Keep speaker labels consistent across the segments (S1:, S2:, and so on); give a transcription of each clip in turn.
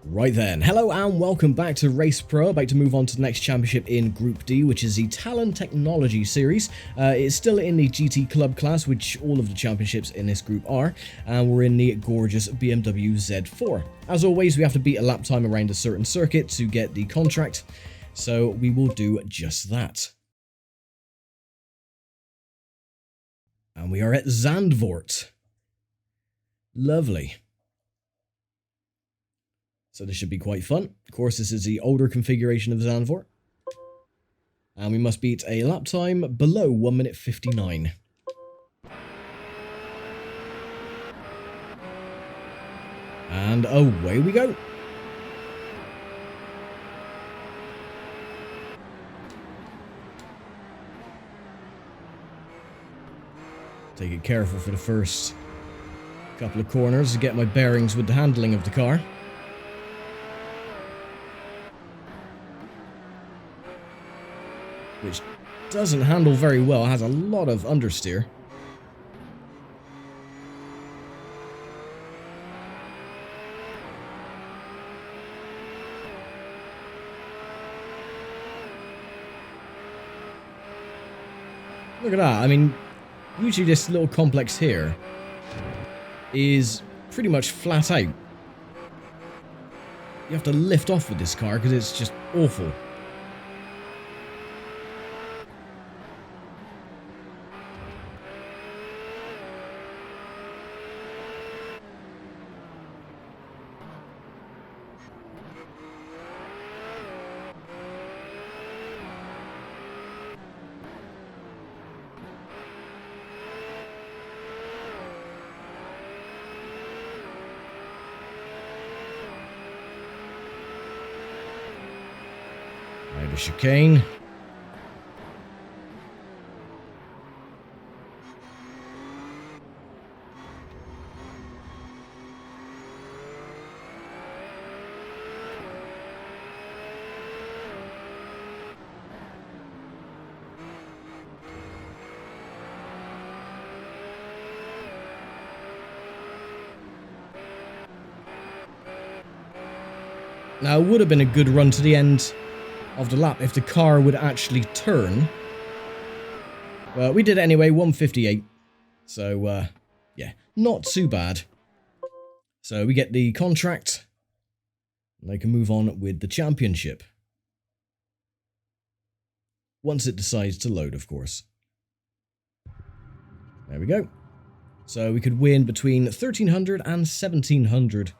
S1: Right then, hello and welcome back to Race Pro. About to move on to the next championship in Group D, which is the Talon Technology Series. It's still in the GT Club class, which all of the championships in this group are, and we're in the gorgeous BMW Z4. As always, we have to beat a lap time around a certain circuit to get the contract, so we will do just that. And we are at Zandvoort. Lovely. So this should be quite fun. Of course, this is the older configuration of Zandvoort. And we must beat a lap time below 1 minute 59. And away we go. Take it careful for the first couple of corners to get my bearings with the handling of the car. Which doesn't handle very well, has a lot of understeer. Look at that, I mean, usually this little complex here is pretty much flat out. You have to lift off with this car because it's just awful. The chicane. Now, it would have been a good run to the end of the lap if the car would actually turn. Well, we did it anyway, 158. So, yeah, not too bad. So we get the contract. And they can move on with the championship. Once it decides to load, of course. There we go. So we could win between 1,300 and 1,700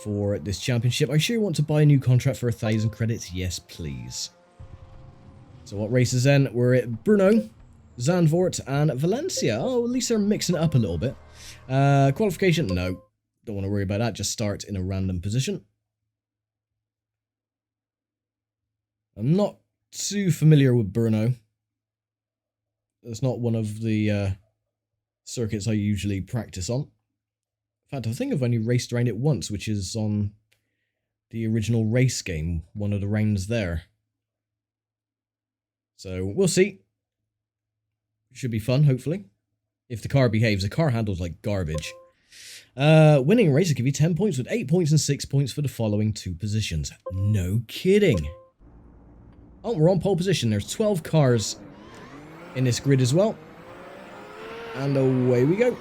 S1: for this championship. I sure want to buy a new contract for 1,000 credits. Yes, please. So what races then? We're at Brno, Zandvoort and Valancia. Oh, at least they're mixing it up a little bit. Qualification? No. Don't want to worry about that. Just start in a random position. I'm not too familiar with Brno. It's not one of the circuits I usually practice on. In fact, I think I've only raced around it once, which is on the original race game, one of the rounds there. So, we'll see. Should be fun, hopefully. If the car behaves. The car handles like garbage. Winning race will give you 10 points, with 8 points and 6 points for the following 2 positions. No kidding. Oh, we're on pole position. There's 12 cars in this grid as well. And away we go.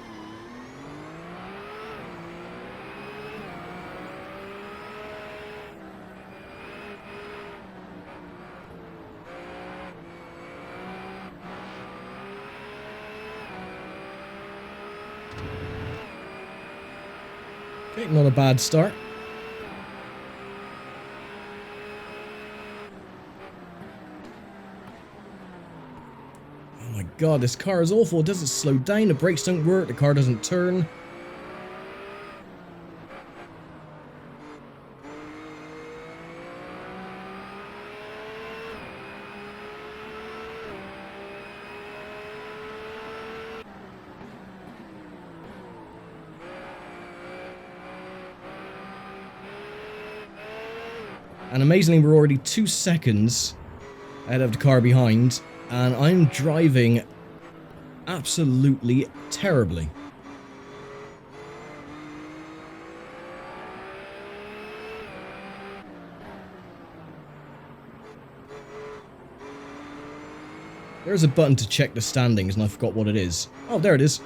S1: Okay, not a bad start. Oh my god, this car is awful. It doesn't slow down, the brakes don't work, the car doesn't turn. And amazingly, we're already 2 seconds ahead of the car behind, and I'm driving absolutely terribly. There's a button to check the standings, and I forgot what it is. Oh, there it is.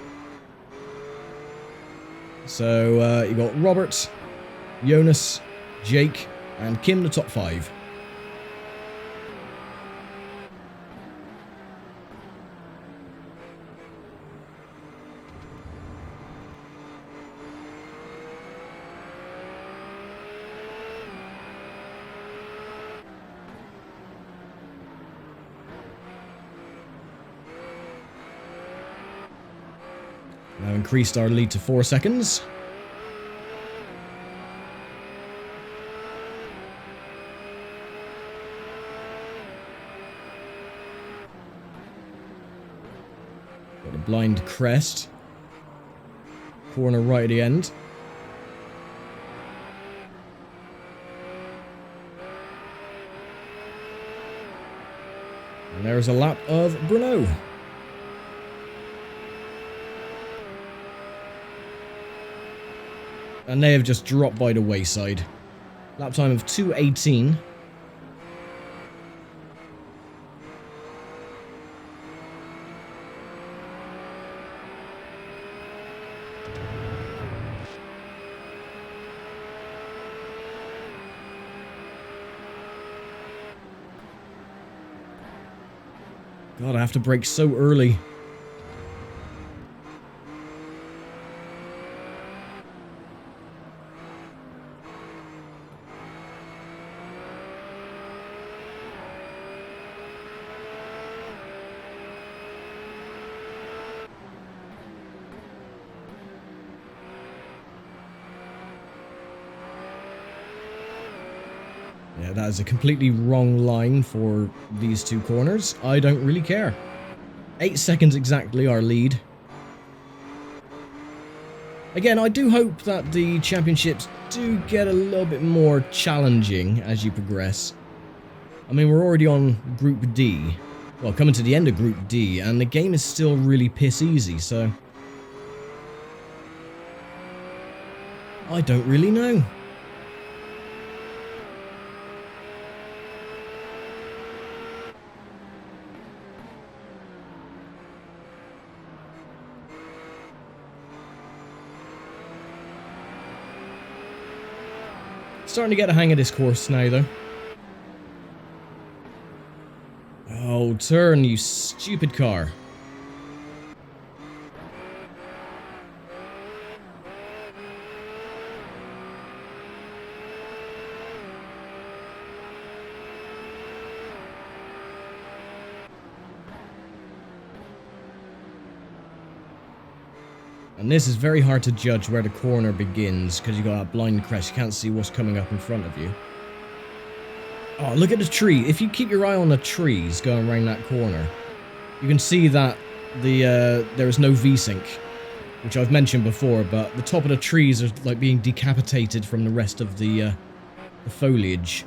S1: So, you got Robert, Jonas, Jake, and Kim, the top 5. Now increased our lead to 4 seconds. Got a blind crest. Corner right at the end. And there's a lap of Brno. And they have just dropped by the wayside. Lap time of 2:18. God, I have to brake so early. Yeah, that is a completely wrong line for these 2 corners. I don't really care. 8 seconds exactly our lead. Again, I do hope that the championships do get a little bit more challenging as you progress. I mean, we're already on Group D. Well, coming to the end of Group D, and the game is still really piss easy, so... I don't really know. Starting to get the hang of this course now, though. Oh, turn, you stupid car. And this is very hard to judge where the corner begins, because you've got that blind crest, you can't see what's coming up in front of you. Oh, look at the tree. If you keep your eye on the trees going around that corner, you can see that there is no V-sync, which I've mentioned before, but the top of the trees are like being decapitated from the rest of the foliage.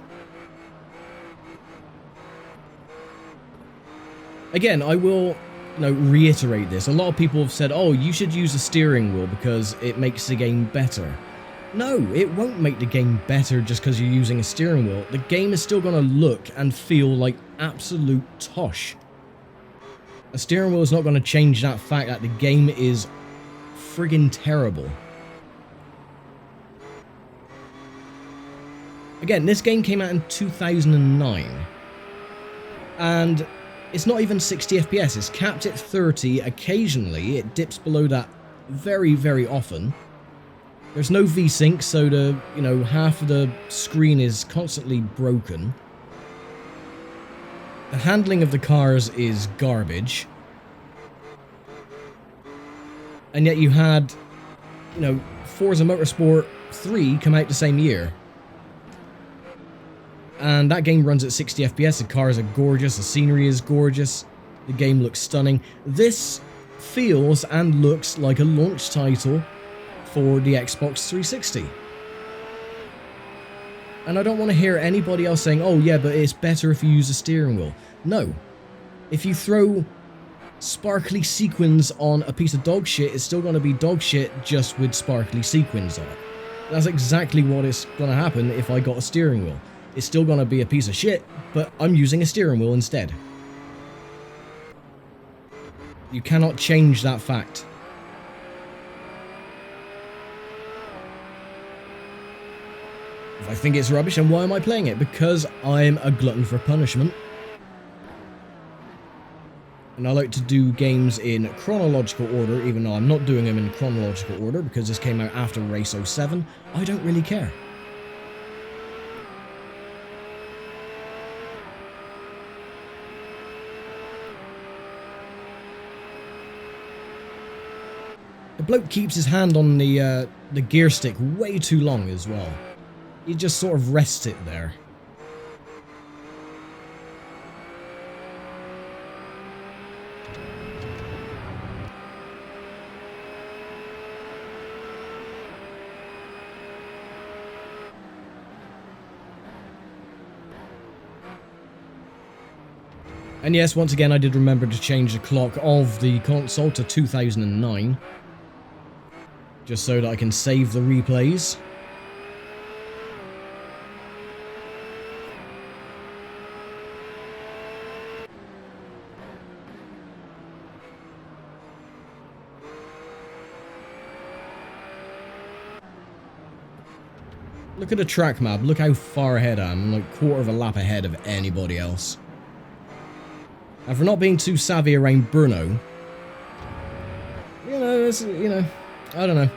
S1: Again, I will... reiterate this. A lot of people have said, oh, you should use a steering wheel because it makes the game better. No, it won't make the game better just because you're using a steering wheel. The game is still going to look and feel like absolute tosh. A steering wheel is not going to change that fact that the game is friggin' terrible. Again, this game came out in 2009. And... it's not even 60 FPS, it's capped at 30, occasionally it dips below that very, very often. There's no V-sync, so half of the screen is constantly broken. The handling of the cars is garbage. And yet you had, Forza Motorsport 3 come out the same year. And that game runs at 60 FPS, the cars are gorgeous, the scenery is gorgeous, the game looks stunning. This feels and looks like a launch title for the Xbox 360. And I don't want to hear anybody else saying, oh yeah, but it's better if you use a steering wheel. No. If you throw sparkly sequins on a piece of dog shit, it's still going to be dog shit just with sparkly sequins on it. That's exactly what is going to happen if I got a steering wheel. It's still going to be a piece of shit, but I'm using a steering wheel instead. You cannot change that fact. If I think it's rubbish, then why am I playing it? Because I'm a glutton for punishment. And I like to do games in chronological order, even though I'm not doing them in chronological order, because this came out after Race 07. I don't really care. The bloke keeps his hand on the gear stick way too long as well. He just sort of rests it there. And yes, once again, I did remember to change the clock of the console to 2009. Just so that I can save the replays. Look at the track map. Look how far ahead I am. I'm like quarter of a lap ahead of anybody else. And for not being too savvy around Brno, I don't know.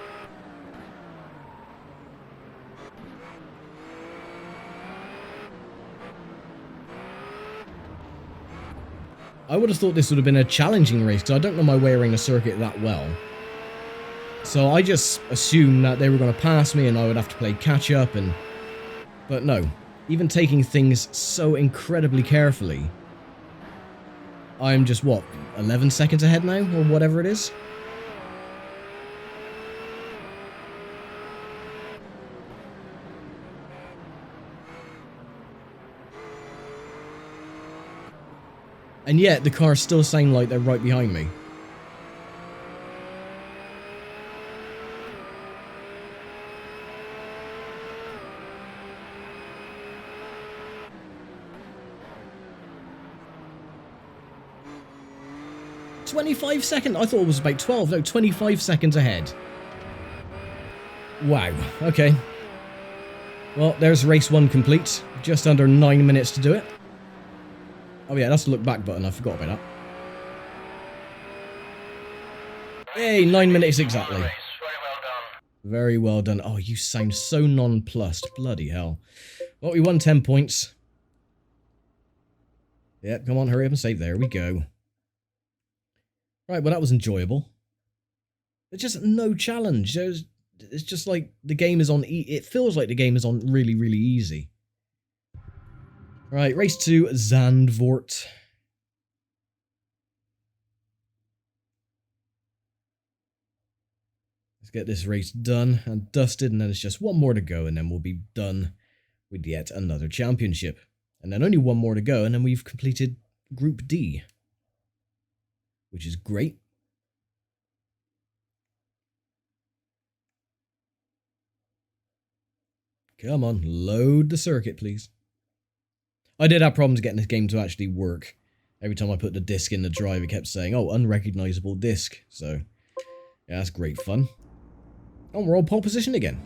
S1: I would have thought this would have been a challenging race, because I don't know my way around the circuit that well. So I just assumed that they were going to pass me and I would have to play catch up and... But no. Even taking things so incredibly carefully, I'm just, what, 11 seconds ahead now? Or whatever it is? And yet, the cars still sound like they're right behind me. "25 seconds? I thought it was about 12. No, 25 seconds ahead. Wow. Okay. Well, there's race 1 complete. Just under 9 minutes to do it. Oh yeah, that's the look back button. I forgot about that. Hey, 9 minutes exactly. Very well done. Oh, you sound so nonplussed. Bloody hell. Well, we won 10 points. Yep, come on, hurry up and save. There we go. Right, well, that was enjoyable. There's just no challenge. It's just like the game is on... It feels like the game is on really, really easy. Right, race 2, Zandvoort. Let's get this race done and dusted, and then it's just one more to go, and then we'll be done with yet another championship. And then only one more to go, and then we've completed Group D, which is great. Come on, load the circuit, please. I did have problems getting this game to actually work. Every time I put the disc in the drive, it kept saying, oh, unrecognizable disc. So, yeah, that's great fun. Oh, we're on pole position again.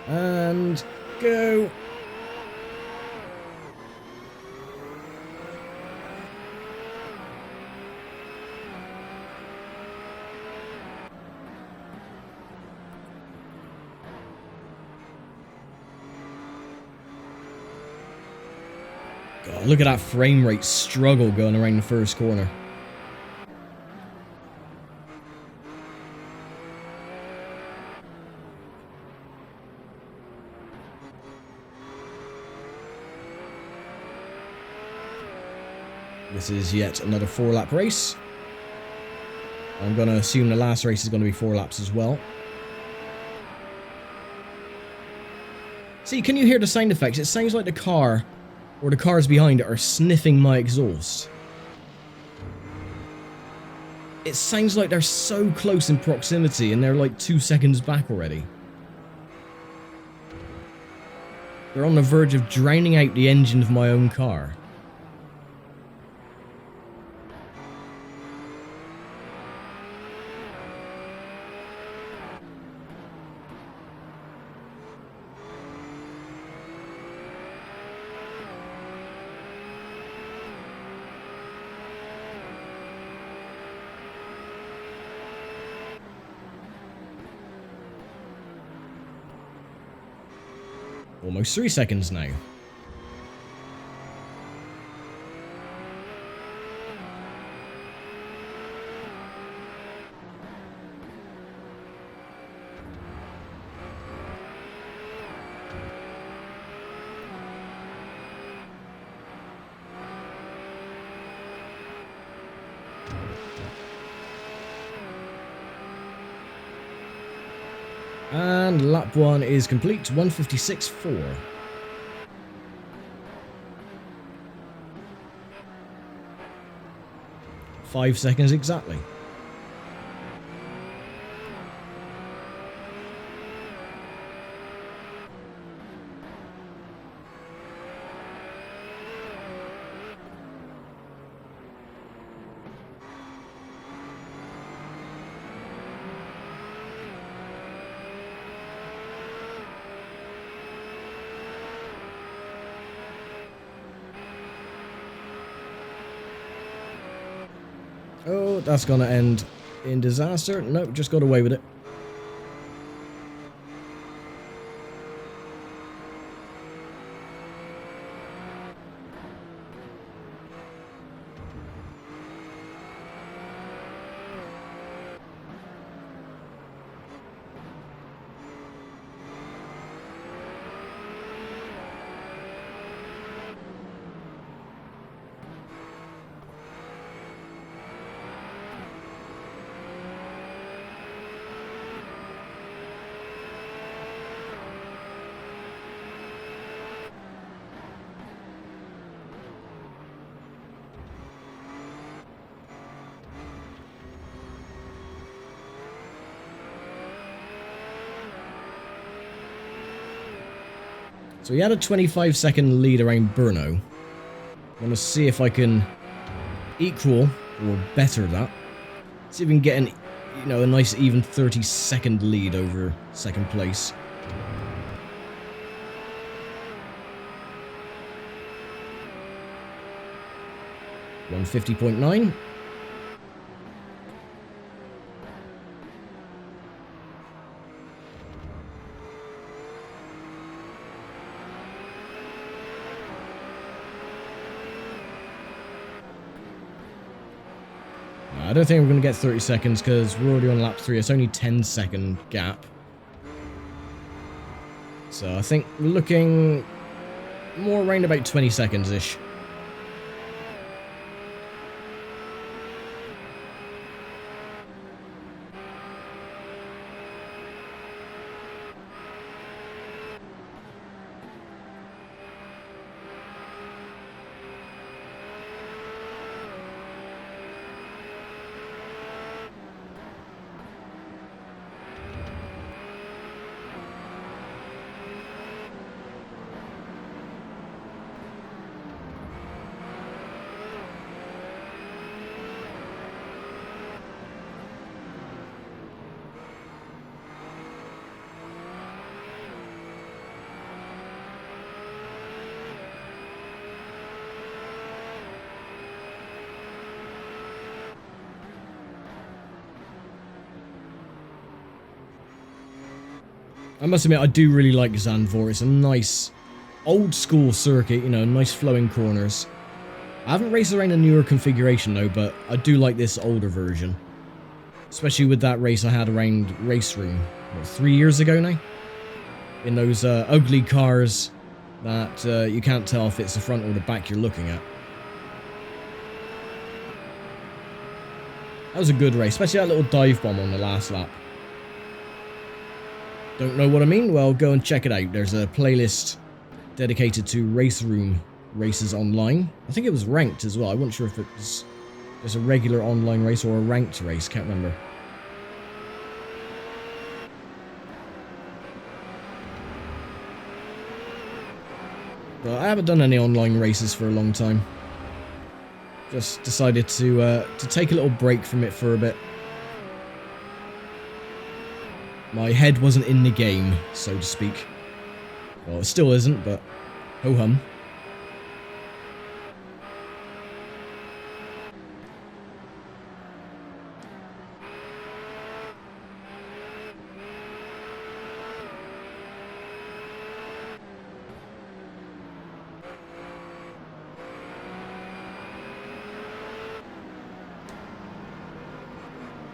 S1: And go. God, look at that frame rate struggle going around the first corner. This is yet another 4-lap race. I'm going to assume the last race is going to be 4 laps as well. See, can you hear the sound effects? It sounds like the car, or the cars behind it, are sniffing my exhaust. It sounds like they're so close in proximity and they're like 2 seconds back already. They're on the verge of drowning out the engine of my own car. Almost 3 seconds now. And lap 1 is complete, 1:56.4. 5 seconds exactly. Oh, that's gonna end in disaster. Nope, just got away with it. So he had a 25-second lead around Brno. I want to see if I can equal or better that. See if we can get an, a nice even 30-second lead over second place. .9. I don't think we're going to get 30 seconds because we're already on lap 3. It's only 10-second gap. So I think we're looking more around about 20 seconds-ish. I must admit, I do really like Zandvoort. It's a nice, old-school circuit, nice flowing corners. I haven't raced around a newer configuration, though, but I do like this older version. Especially with that race I had around Race Room, 3 years ago now? In those ugly cars that you can't tell if it's the front or the back you're looking at. That was a good race, especially that little dive bomb on the last lap. Don't know what I mean? Well, go and check it out. There's a playlist dedicated to Race Room races online. I think it was ranked as well. I wasn't sure if it was just a regular online race or a ranked race. Can't remember. But I haven't done any online races for a long time. Just decided to take a little break from it for a bit. My head wasn't in the game, so to speak. Well, it still isn't, but ho-hum.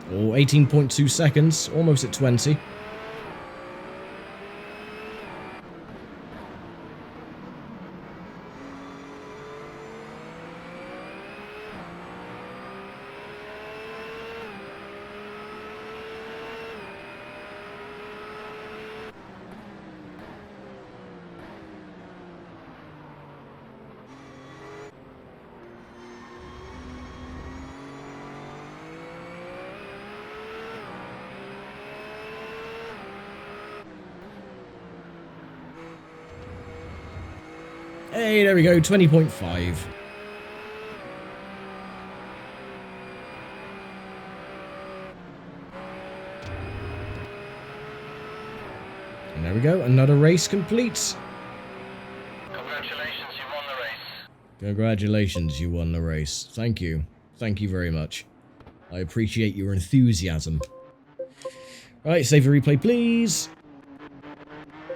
S1: Oh, 18.2 seconds, almost at 20. Hey, there we go, 20.5. And there we go, another race complete.
S2: Congratulations, you won the race.
S1: Congratulations, you won the race. Thank you. Thank you very much. I appreciate your enthusiasm. Right, save the replay, please.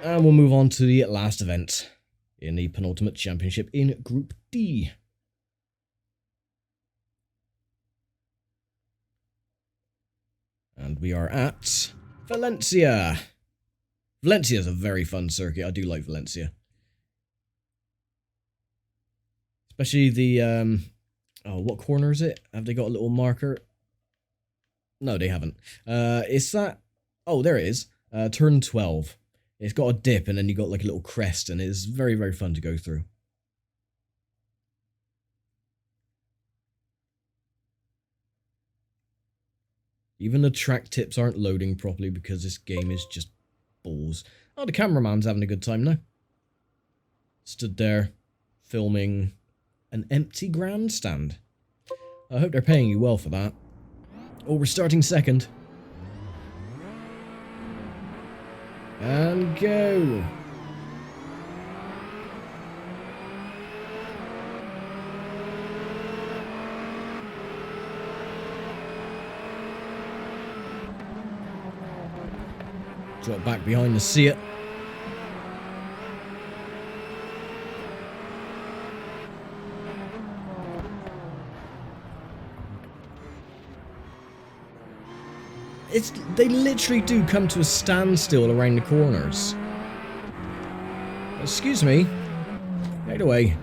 S1: And we'll move on to the last event in the penultimate championship in Group D. And we are at Valencia. Valencia is a very fun circuit. I do like Valencia. Especially the, oh, what corner is it? Have they got a little marker? No, they haven't. Is that, oh, there it is. Turn 12. It's got a dip and then you got like a little crest and it's very, very fun to go through. Even the track tips aren't loading properly because this game is just balls. Oh, the cameraman's having a good time now. Stood there filming an empty grandstand. I hope they're paying you well for that. Oh, we're starting second. And go. Drop back behind the Seat. They literally do come to a standstill around the corners. Excuse me. Get away.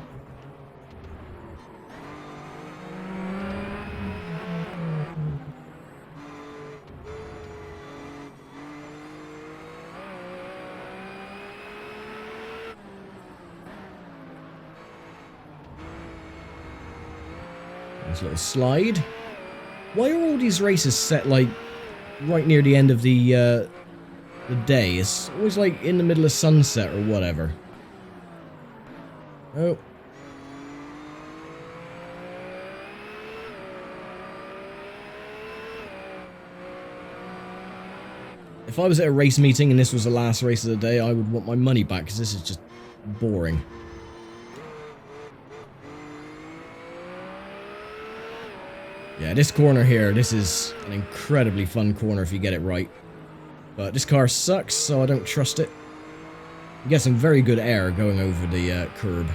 S1: Nice little slide. Why are all these races set like right near the end of the day? It's always like in the middle of sunset or whatever. Oh. If I was at a race meeting and this was the last race of the day, I would want my money back because this is just boring. Yeah, this corner here, this is an incredibly fun corner if you get it right. But this car sucks, so I don't trust it. You get some very good air going over the curb.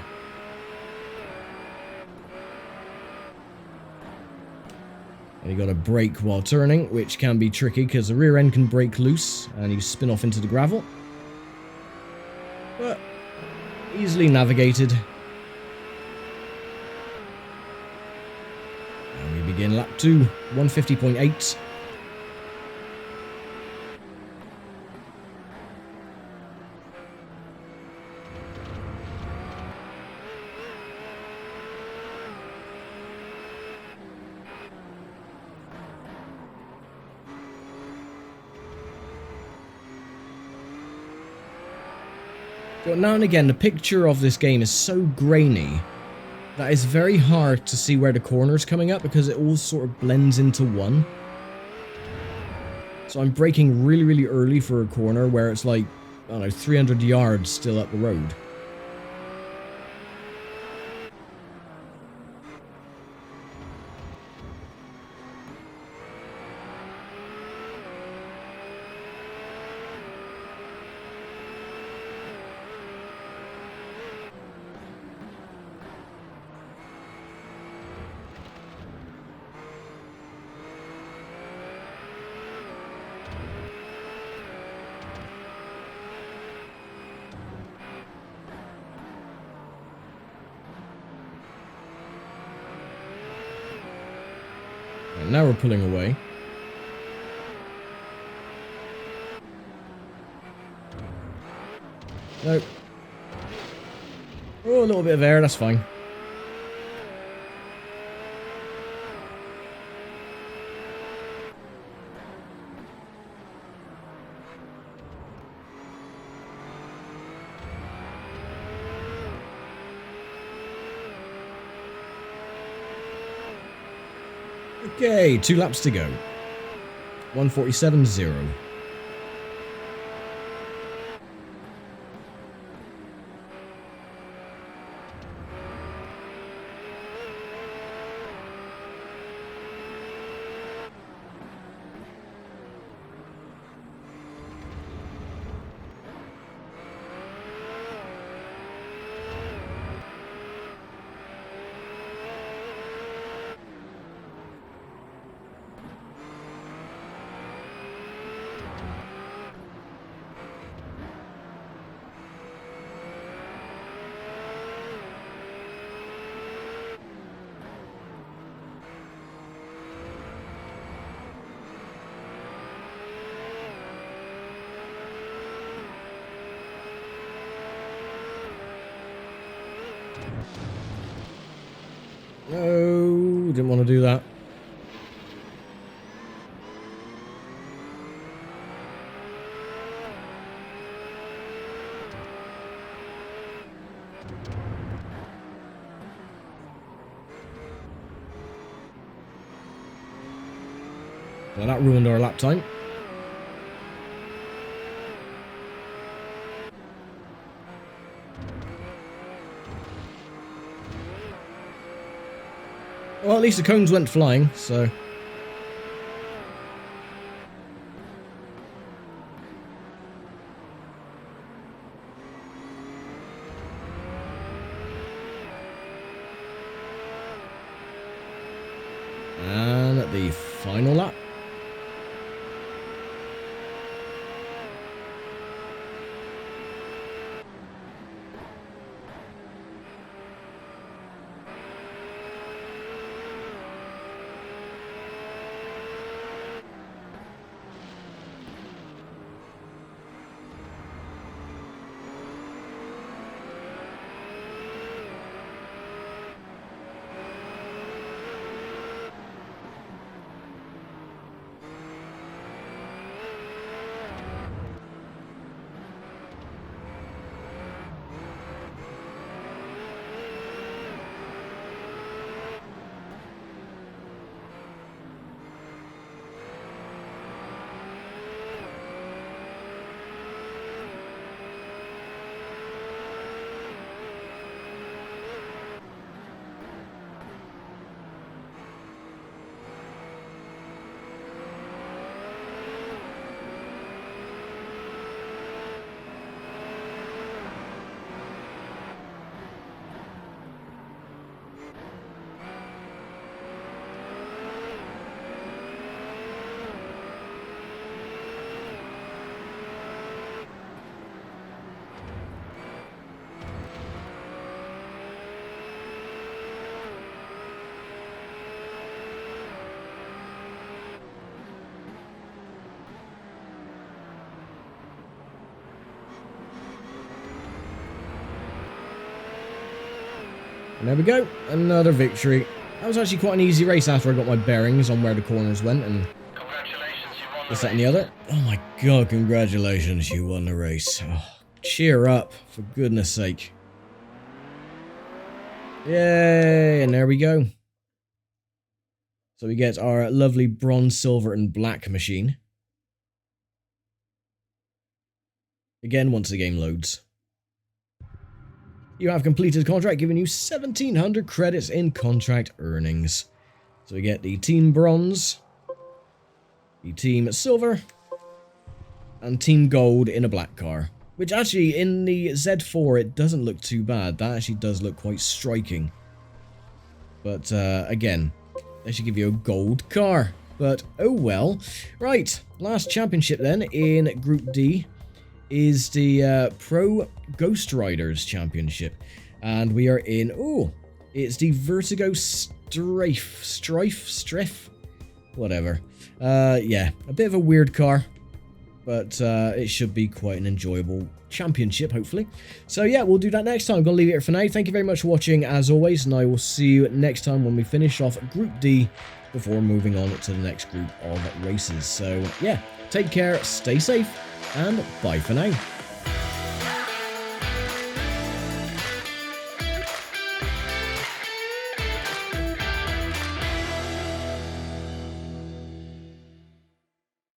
S1: And you got to brake while turning, which can be tricky because the rear end can break loose and you spin off into the gravel. But easily navigated. And we begin lap 2, 150.8. But now and again, the picture of this game is so grainy that it's very hard to see where the corner's coming up because it all sort of blends into one. So I'm braking really, really early for a corner where it's like, I don't know, 300 yards still up the road. And now we're pulling away. Nope. Oh, a little bit of air, that's fine. Okay, 2 laps to go. 1:47.0. No, didn't want to do that. Well, that ruined our lap time. Well, at least the cones went flying, so... And at the final lap. And there we go, another victory. That was actually quite an easy race after I got my bearings on where the corners went and this, that and the other. Oh my god, congratulations, you won the race. Oh, cheer up, for goodness sake. Yay, and there we go. So we get our lovely bronze, silver and black machine. Again, once the game loads. You have completed the contract, giving you 1,700 credits in contract earnings. So we get the Team Bronze, the Team Silver, and Team Gold in a black car. Which actually, in the Z4, it doesn't look too bad. That actually does look quite striking. But, again, they should give you a gold car. But, oh well. Right, last championship then, in Group D, is the Pro Ghost Riders Championship. And we are in, it's the Vertigo Strife whatever. Yeah, a bit of a weird car, but it should be quite an enjoyable championship, hopefully. So yeah, we'll do that next time. I'm going to leave it here for now. Thank you very much for watching, as always, and I will see you next time when we finish off Group D before moving on to the next group of races. So yeah, take care, stay safe, and bye for now.